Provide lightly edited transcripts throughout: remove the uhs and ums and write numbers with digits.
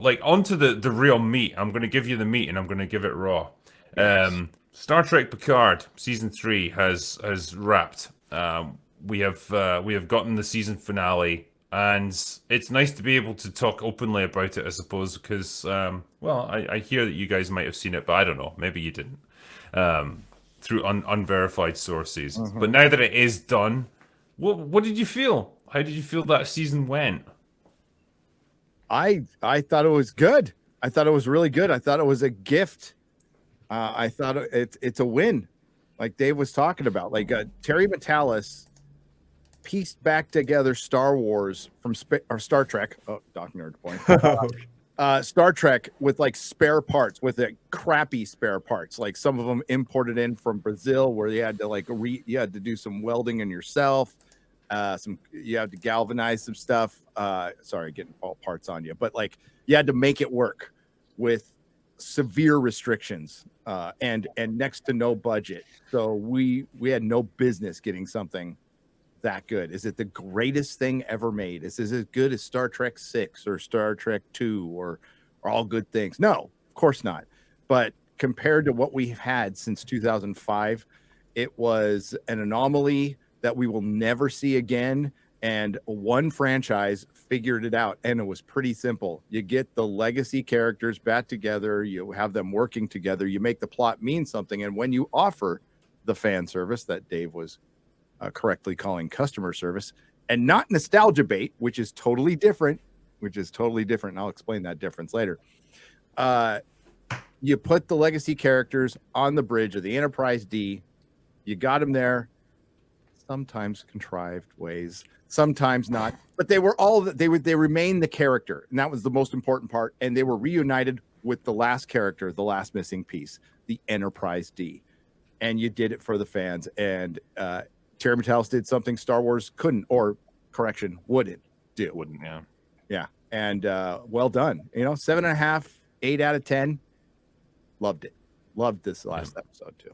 like onto the real meat. I'm going to give you the meat, and I'm going to give it raw. Yes. Star Trek Picard season 3 has wrapped. We have gotten the season finale, and it's nice to be able to talk openly about it, I suppose, because well, I hear that you guys might have seen it, but I don't know, maybe you didn't, through unverified sources. But Hmm. now that it is done, what did you feel? How did you feel that season went? I thought it was good. I thought it was really good. I thought it was a gift. I thought it's a win, like Dave was talking about. Like Terry Metalis pieced back together Star Wars or Star Trek. Oh, Doc Nerd point. Star Trek with like spare parts, with crappy spare parts. Like some of them imported in from Brazil, where you had to you had to do some welding in yourself. You had to galvanize some stuff. Sorry, getting all parts on you, but like you had to make it work with severe restrictions and next to no budget. So we had no business getting something that good. Is it the greatest thing ever made? Is it as good as Star Trek 6 or Star Trek 2 or all good things? No, of course not. But compared to what we've had since 2005, it was an anomaly that we will never see again. And one franchise figured it out, and it was pretty simple. You get the legacy characters back together, you have them working together, you make the plot mean something. And when you offer the fan service that Dave was correctly calling customer service, and not nostalgia bait, which is totally different. And I'll explain that difference later. You put the legacy characters on the bridge of the Enterprise D. You got them there, sometimes contrived ways, sometimes not, but they were all they remained the character, and that was the most important part. And they were reunited with the last character, the last missing piece, the Enterprise D. And you did it for the fans. And Terry Metalis did something Star Wars couldn't, or correction, wouldn't do. Wouldn't, yeah. Yeah. And well done. 7.5, 8 out of 10. Loved it. Loved this last episode too.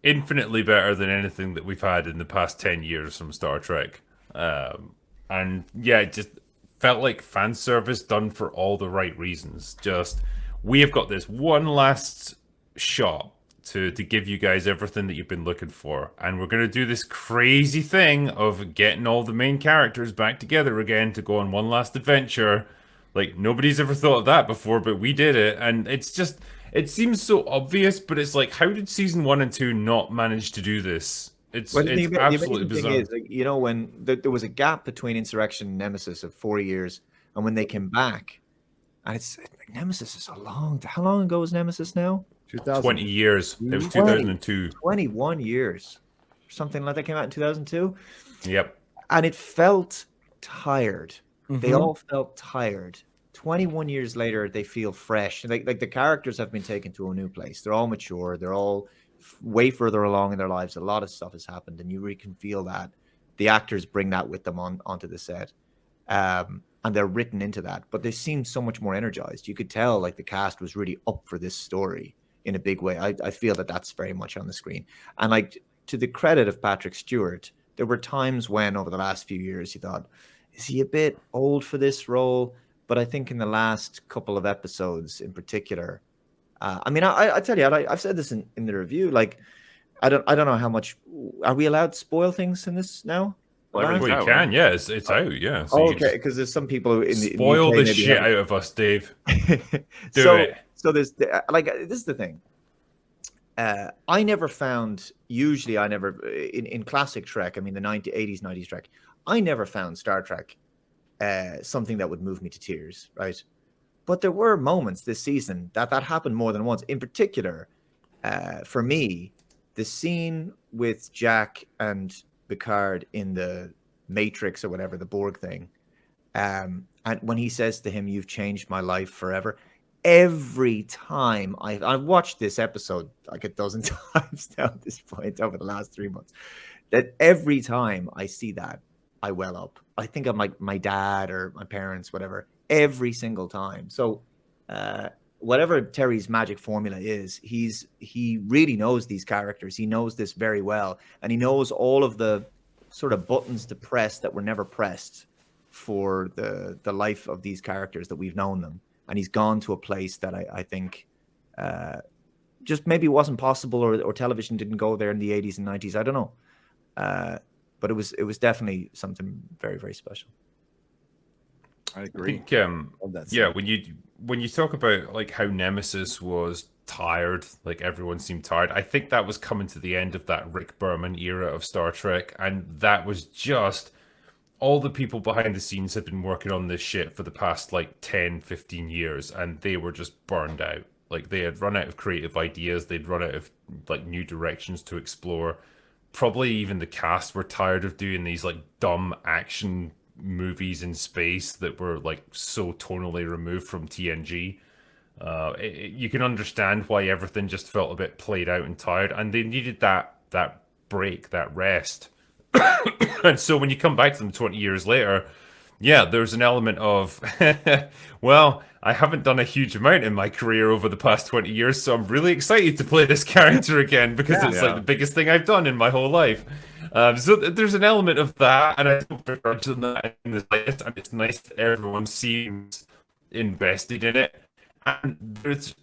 Infinitely better than anything that we've had in the past 10 years from Star Trek. And yeah, it just felt like fan service done for all the right reasons. Just, we have got this one last shot to give you guys everything that you've been looking for. And we're going to do this crazy thing of getting all the main characters back together again to go on one last adventure. Like, nobody's ever thought of that before, but we did it. And it's just, it seems so obvious, but it's like, how did season 1 and 2 not manage to do this? It's Well, it's the absolutely amazing thing bizarre. is, like, when there was a gap between Insurrection and Nemesis of 4 years, and when they came back, and it's like, Nemesis is a long. How long ago was Nemesis now? 20 years. It was 20. 2002. 21 years, something like that. Came out in 2002, Yep. and it felt tired. They Mhm. all felt tired. 21 years later, they feel fresh. Like the characters have been taken to a new place. They're all mature. They're all way further along in their lives. A lot of stuff has happened, and you really can feel that. The actors bring that with them onto the set, and they're written into that. But they seem so much more energized. You could tell like the cast was really up for this story in a big way. I feel that that's very much on the screen. And like, to the credit of Patrick Stewart, there were times when over the last few years you thought, is he a bit old for this role? But I think in the last couple of episodes in particular, I mean, I tell you, I've said this in the review. Like, I don't know how much are we allowed to spoil things in this now? Well, everything's Well, you out, can, right? yeah. It's out, yeah. So Oh, you okay, just because there's some people who in the spoil UK the maybe shit haven't- out of us, Dave. Do so it. so there's like, this is the thing. I never found, usually I never, in classic Trek, I mean the 80s, 90s Trek, I never found Star Trek something that would move me to tears, right? But there were moments this season that happened more than once. In particular, for me, the scene with Jack and Picard in the Matrix or whatever, the Borg thing, and when he says to him, "You've changed my life forever." Every time I've watched this episode like a dozen times now at this point over the last 3 months, that every time I see that, I well up. I think of my dad or my parents, whatever, every single time. So whatever Terry's magic formula is, he really knows these characters. He knows this very well, and he knows all of the sort of buttons to press that were never pressed for the life of these characters that we've known them. and he's gone to a place that I think just maybe wasn't possible, or television didn't go there in the 80s and 90s. I don't know. But it was definitely something very, very special. I agree. I think, yeah, when you talk about like how Nemesis was tired, like everyone seemed tired, I think that was coming to the end of that Rick Berman era of Star Trek, and that was just all the people behind the scenes had been working on this shit for the past like 10, 15 years, and they were just burned out. Like they had run out of creative ideas, they'd run out of like new directions to explore. Probably even the cast were tired of doing these like dumb action movies in space that were like so tonally removed from TNG. You can understand why everything just felt a bit played out and tired, and they needed that break, that rest. And so when you come back to them 20 years later, yeah, there's an element of, well, I haven't done a huge amount in my career over the past 20 years, so I'm really excited to play this character again because it's like the biggest thing I've done in my whole life. So there's an element of that, and I don't begrudge them that in this list, and it's nice that everyone seems invested in it. And there's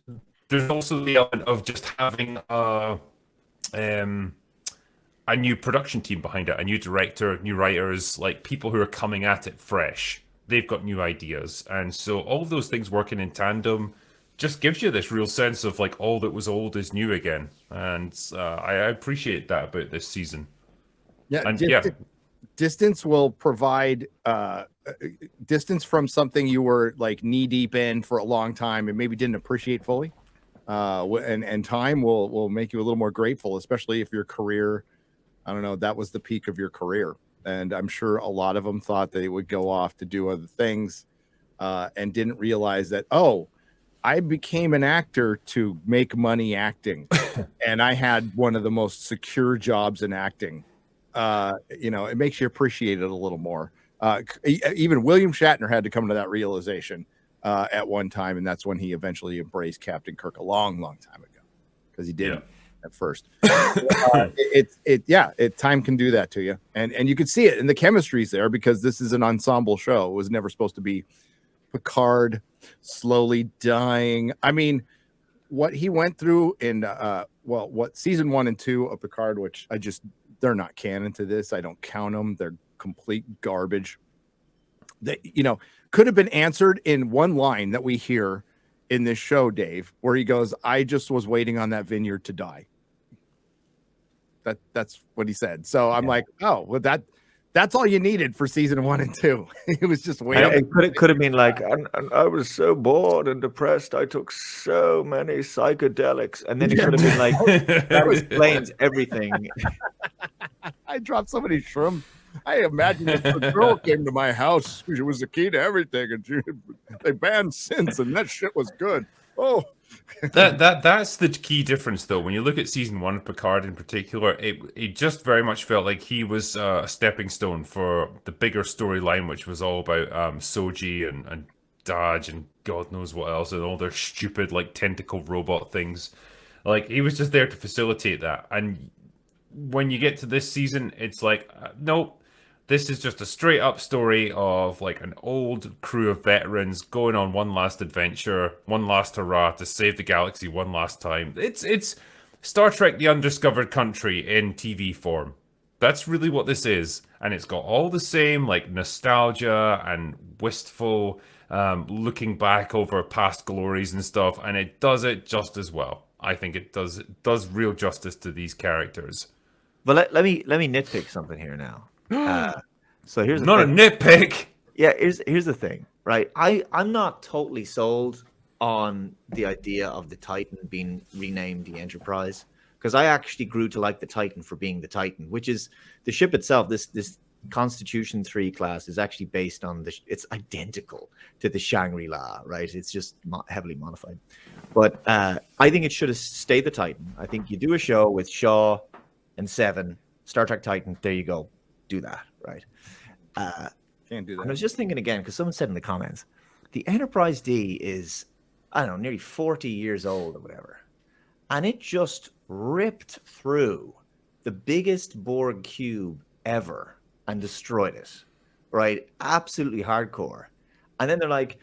also the element of just having a new production team behind it, a new director, new writers, like people who are coming at it fresh. They've got new ideas. And so all of those things working in tandem just gives you this real sense of like all that was old is new again. And I appreciate that about this season. Yeah, and distance will provide distance from something you were like knee deep in for a long time and maybe didn't appreciate fully. And time will make you a little more grateful, especially if your career, I don't know, that was the peak of your career. And I'm sure a lot of them thought they would go off to do other things and didn't realize that, oh, I became an actor to make money acting. And I had one of the most secure jobs in acting. It makes you appreciate it a little more. Even William Shatner had to come to that realization at one time. And that's when he eventually embraced Captain Kirk a long, long time ago, because he didn't. At first, time can do that to you, and you can see it, and the chemistry's there because this is an ensemble show. It was never supposed to be Picard slowly dying. I mean, what he went through in what season 1 and 2 of Picard, which they're not canon to this. I don't count them. They're complete garbage. They could have been answered in one line that we hear in this show, Dave, where he goes, "I just was waiting on that vineyard to die." That's what he said. So I'm like, oh, well, that's all you needed for season 1 and 2. It was just waiting. It could have been like, and I was so bored and depressed. I took so many psychedelics, and then it could have been like, that explains everything. I dropped so many shroom. I imagine if a girl came to my house, she was the key to everything, and they banned synths, and that shit was good. Oh, that's the key difference, though. When you look at season 1 of Picard in particular, it just very much felt like he was a stepping stone for the bigger storyline, which was all about Soji and Daj and God knows what else, and all their stupid like tentacle robot things. Like he was just there to facilitate that. And when you get to this season, it's like, nope. This is just a straight up story of like an old crew of veterans going on one last adventure, one last hurrah to save the galaxy one last time. It's Star Trek: The Undiscovered Country in TV form. That's really what this is, and it's got all the same like nostalgia and wistful looking back over past glories and stuff, and it does it just as well. I think it does real justice to these characters. But let me nitpick something here now. So here's not a nitpick. Yeah, here's the thing, right? I'm not totally sold on the idea of the Titan being renamed the Enterprise, because I actually grew to like the Titan for being the Titan, which is the ship itself. This Constitution 3 class is actually based on it's identical to the Shangri-La, right? It's just heavily modified. But I think it should have stayed the Titan. I think you do a show with Shaw and Seven, Star Trek Titan. There you go. Do that, right? Can't do that. And I was just thinking again, because someone said in the comments, the Enterprise D is, I don't know, nearly 40 years old or whatever. And it just ripped through the biggest Borg cube ever and destroyed it, right? Absolutely hardcore. And then they're like,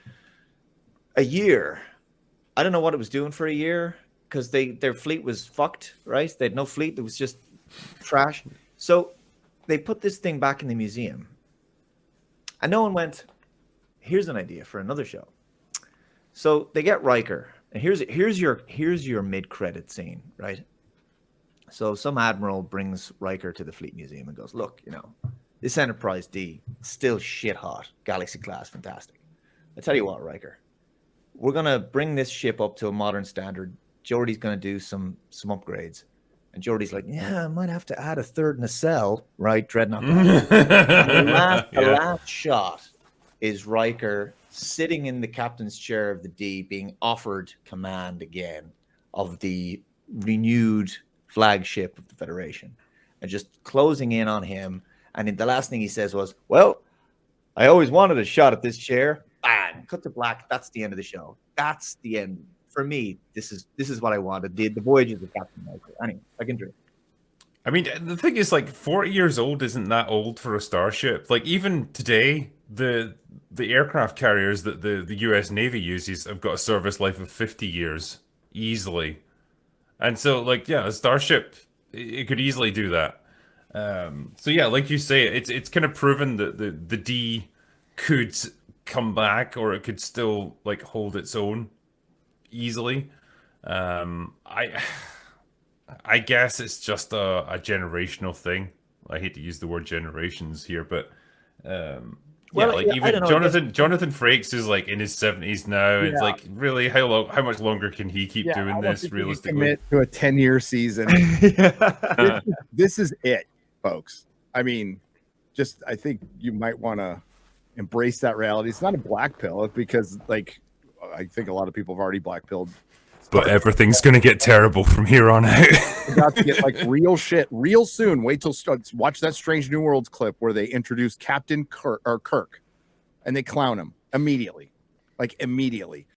a year. I don't know what it was doing for a year because their fleet was fucked, right? They had no fleet. It was just trash. So they put this thing back in the museum. And no one went, here's an idea for another show. So they get Riker. And here's your mid-credit scene, right? So some admiral brings Riker to the Fleet Museum and goes, look, this Enterprise D, still shit hot. Galaxy class, fantastic. I tell you what, Riker, we're going to bring this ship up to a modern standard. Geordi's going to do some upgrades. And Geordi's like, yeah, I might have to add a third nacelle, right? Dreadnought. The last shot is Riker sitting in the captain's chair of the D, being offered command again of the renewed flagship of the Federation, and just closing in on him. And the last thing he says was, well, I always wanted a shot at this chair. Bang, cut to black. That's the end of the show. That's the end. For me, this is what I wanted. The voyages of Captain Riker. Anyway, I can drink. I mean, the thing is, like, 40 years old isn't that old for a starship. Like, even today, the aircraft carriers that the US Navy uses have got a service life of 50 years easily. And so, like, yeah, a starship, it could easily do that. So yeah, like you say, it's kind of proven that the D could come back, or it could still like hold its own easily. I guess it's just a generational thing. I hate to use the word generations here, but even Jonathan Frakes is like in his 70s now. Yeah. It's like, really, how much longer can he keep doing this? Realistically, commit to a 10-year season. This is it, folks. I mean, I think you might want to embrace that reality. It's not a black pill, because like I think a lot of people have already black pilled. But everything's gonna get terrible from here on out. About to get like real shit real soon. Wait till watch that Strange New Worlds clip where they introduce Captain Kirk, and they clown him immediately, like immediately.